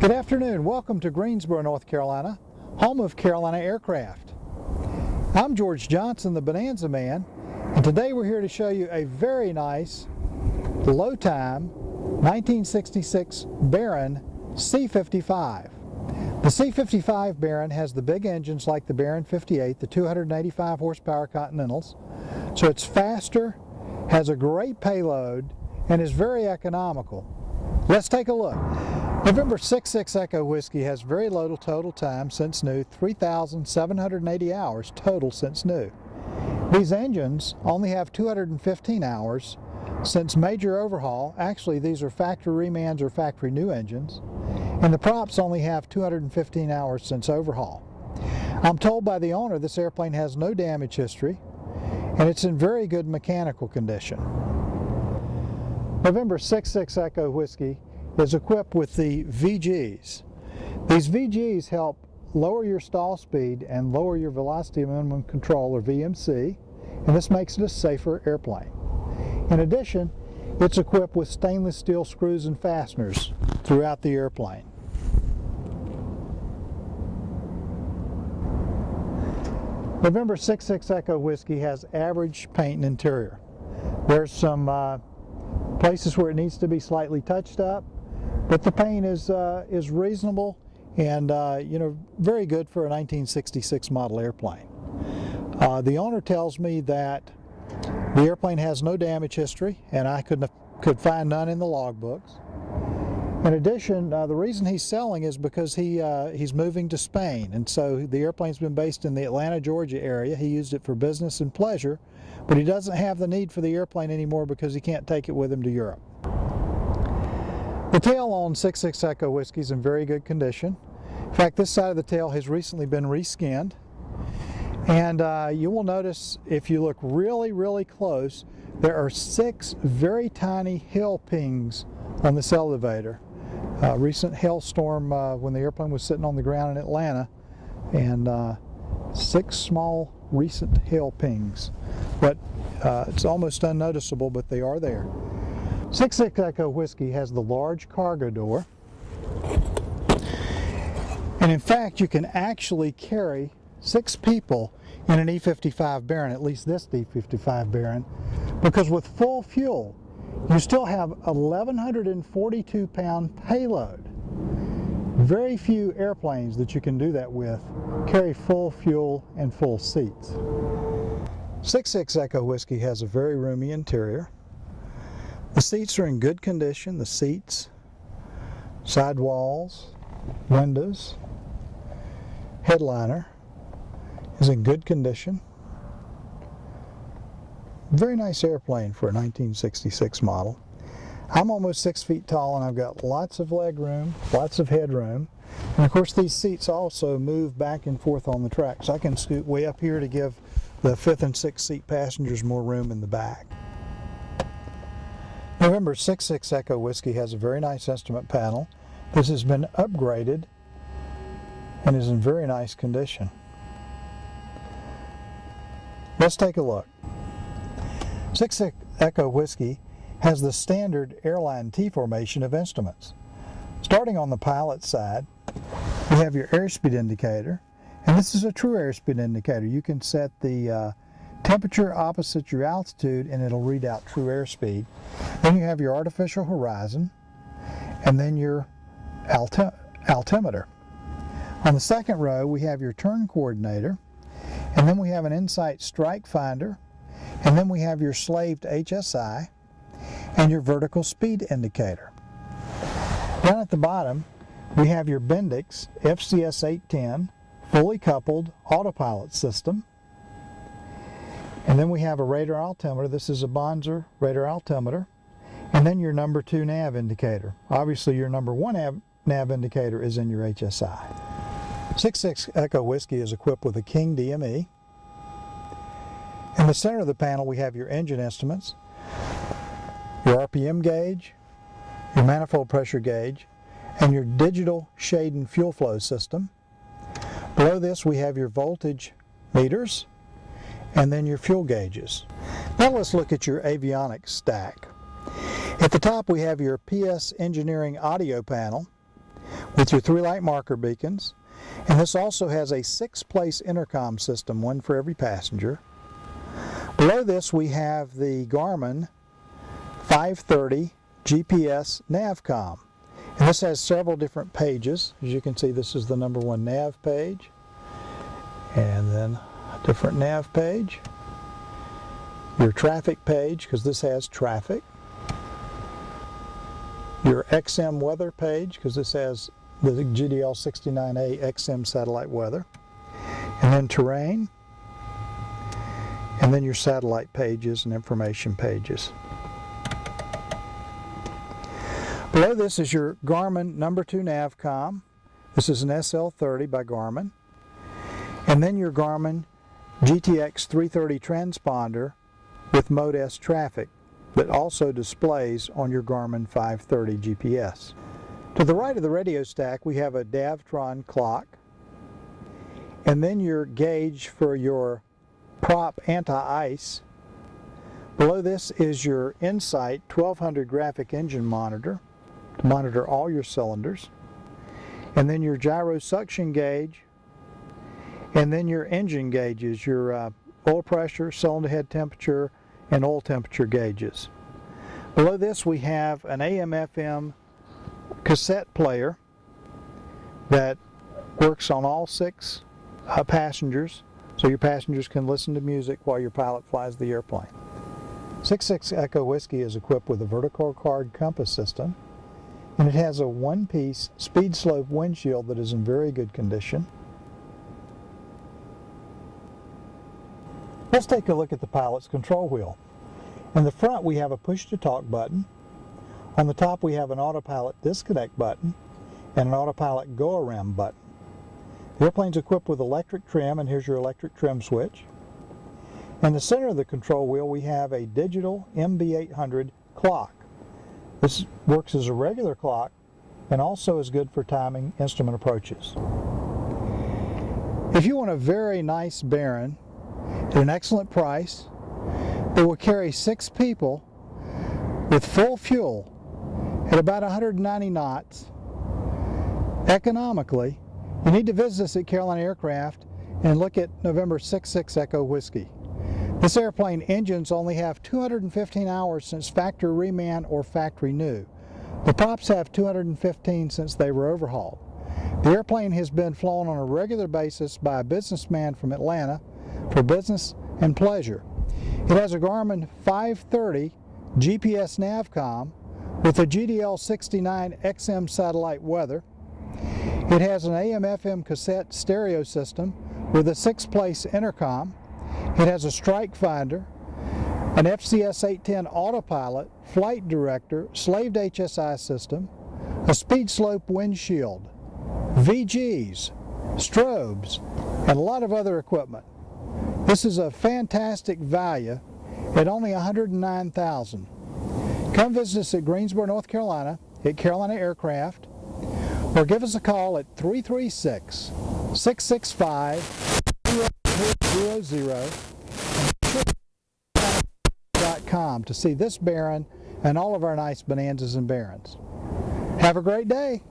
Good afternoon. Welcome to Greensboro, North Carolina, home of Carolina Aircraft. I'm George Johnson, the Bonanza Man, and today we're here to show you a very nice, low-time 1966 Baron C-55. The C-55 Baron has the big engines like the Baron 58, the 285 horsepower Continentals, so it's faster, has a great payload, and is very economical. Let's take a look. November 66 Echo Whiskey has very little total time since new, 3,780 hours total since new. These engines only have 215 hours since major overhaul. Actually, these are factory remans or factory new engines. And the props only have 215 hours since overhaul. I'm told by the owner this airplane has no damage history and it's in very good mechanical condition. November 66 Echo Whiskey is equipped with the VGs. These VGs help lower your stall speed and lower your velocity minimum control, or VMC, and this makes it a safer airplane. In addition, it's equipped with stainless steel screws and fasteners throughout the airplane. November 66 Echo Whiskey has average paint and interior. There's some places where it needs to be slightly touched up, but the paint is reasonable and very good for a 1966 model airplane. The owner tells me that the airplane has no damage history, and I could find none in the logbooks. In addition, the reason he's selling is because he's moving to Spain, and so the airplane's been based in the Atlanta, Georgia area. He used it for business and pleasure, but he doesn't have the need for the airplane anymore because he can't take it with him to Europe. The tail on 66 Echo Whiskey is in very good condition. In fact, this side of the tail has recently been reskinned. And you will notice, if you look really, really close, there are 6 very tiny hail pings on this elevator. Recent hailstorm when the airplane was sitting on the ground in Atlanta, and 6 small recent hail pings. But it's almost unnoticeable, but they are there. 66 Echo Whiskey has the large cargo door, and in fact you can actually carry 6 people in an E-55 Baron, at least this E-55 Baron, because with full fuel you still have 1,142 pound payload. Very few airplanes that you can do that with carry full fuel and full seats. 66 Echo Whiskey has a very roomy interior. The seats are in good condition. The seats, side walls, windows, headliner is in good condition. Very nice airplane for a 1966 model. I'm almost 6 feet tall and I've got lots of leg room, lots of headroom. And of course these seats also move back and forth on the track, so I can scoot way up here to give the 5th and 6th seat passengers more room in the back. November 66 Echo Whiskey has a very nice instrument panel. This has been upgraded and is in very nice condition. Let's take a look. 66 Echo Whiskey has the standard airline T formation of instruments. Starting on the pilot side, you have your airspeed indicator, and this is a true airspeed indicator. You can set the temperature opposite your altitude and it'll read out true airspeed. Then you have your artificial horizon and then your altimeter. On the second row we have your turn coordinator, and then we have an Insight strike finder, and then we have your slaved HSI and your vertical speed indicator. Down at the bottom we have your Bendix FCS 810 fully coupled autopilot system. And then we have a radar altimeter. This is a Bonzer radar altimeter. And then your number 2 nav indicator. Obviously your number 1 nav indicator is in your HSI. 66 Echo Whiskey is equipped with a King DME. In the center of the panel we have your engine instruments, your RPM gauge, your manifold pressure gauge, and your digital shade and fuel flow system. Below this we have your voltage meters, and then your fuel gauges. Now let's look at your avionics stack. At the top we have your PS Engineering audio panel with your 3 light marker beacons. And this also has a 6-place intercom system, one for every passenger. Below this we have the Garmin 530 GPS Navcom. And this has several different pages. As you can see, this is the number 1 nav page. And then a different nav page. Your traffic page, because this has traffic. Your XM weather page, because this has the GDL69A XM satellite weather. And then terrain. And then your satellite pages and information pages. Below this is your Garmin number 2 Navcom. This is an SL30 by Garmin. And then your Garmin GTX 330 transponder with Mode S traffic that also displays on your Garmin 530 GPS. To the right of the radio stack we have a Davtron clock, and then your gauge for your prop anti-ice. Below this is your Insight 1200 graphic engine monitor to monitor all your cylinders, and then your gyro suction gauge, and then your engine gauges, your oil pressure, cylinder head temperature, and oil temperature gauges. Below this we have an AM/FM cassette player that works on all 6 passengers, so your passengers can listen to music while your pilot flies the airplane. 66 Echo Whiskey is equipped with a vertical card compass system, and it has a 1-piece speed slope windshield that is in very good condition. Let's take a look at the pilot's control wheel. In the front we have a push-to-talk button. On the top we have an autopilot disconnect button and an autopilot go-around button. The airplane's equipped with electric trim, and here's your electric trim switch. In the center of the control wheel we have a digital MB800 clock. This works as a regular clock and also is good for timing instrument approaches. If you want a very nice Baron at an excellent price that will carry 6 people with full fuel at about 190 knots economically, you need to visit us at Carolina Aircraft and look at November 66 Echo Whiskey. This airplane engines only have 215 hours since factory reman or factory new. The props have 215 since they were overhauled. The airplane has been flown on a regular basis by a businessman from Atlanta for business and pleasure. It has a Garmin 530 GPS Navcom with a GDL69 XM satellite weather. It has an AM/FM cassette stereo system with a 6-place intercom. It has a strike finder, an FCS 810 autopilot, flight director, slaved HSI system, a speed slope windshield, VGs, strobes, and a lot of other equipment. This is a fantastic value at only $109,000. Come visit us at Greensboro, North Carolina at Carolina Aircraft, or give us a call at 336-665-0000 to see this Baron and all of our nice Bonanzas and Barons. Have a great day.